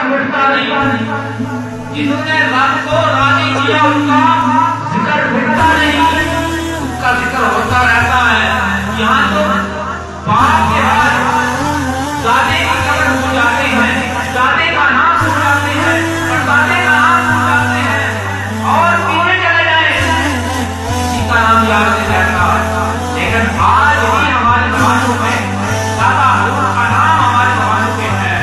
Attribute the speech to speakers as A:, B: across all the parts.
A: مٹتا نہیں، جنہوں نے رب کو راضی کیا ان کا ذکر مٹتا نہیں، ان کا ذکر ہوتا رہتا ہے۔ یہاں تو باپ کے بعد دادے کی قبر ہو جاتے ہیں، دادے کا نام ہو جاتے ہیں، پردادے کا نام ہو جاتے ہیں، اور پیچھے چلے جائیں اسی کا نام یاد نہیں رہتا۔ لیکن آج بھی ہمارے زمانوں میں دادا حضور کا نام ہمارے زمانوں کے ہے،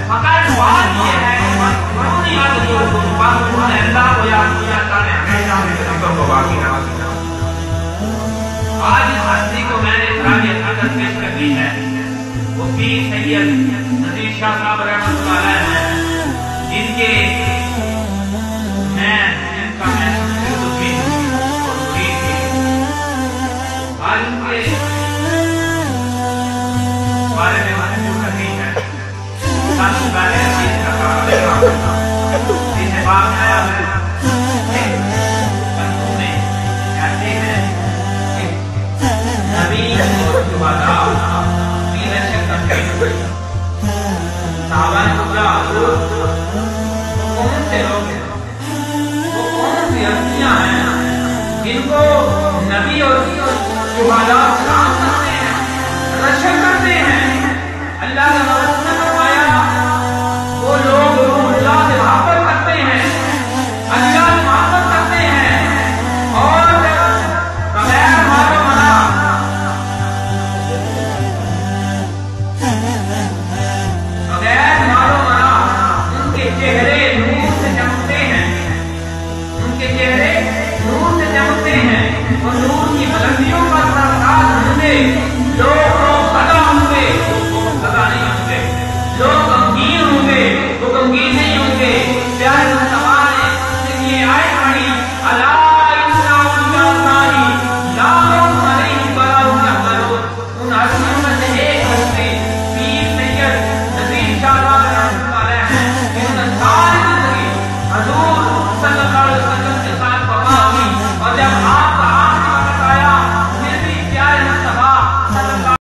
A: مگر بات یہ ہے انہوں نے یاد کیا، انہوں نے اللہ کو یاد کیا، اللہ نے ہمیشہ ہمیں ذکر کو باقی رکھا۔ آج اس ہستی کو میں نے خراج عقیدت پیش کر دی ہے، وہ پیر سید نذیر شاہ صاحب رحمۃ اللہ علیہ ہیں، جن کے جن کا میں بھی اور مرید بھی۔ آج ان کے بارے میں محفوظ نہیں ہے، ساتھ پہلے چیز کا کہا جسے بات آیا ہے کہتے ہیں نبی اور شہداء بھی رشک کرتے ہیں۔ صحابہ نے پوچھا حضور کون سے لوگ ہیں، وہ کون سی ہستیاں ہیں جن کو نبی اور شہداء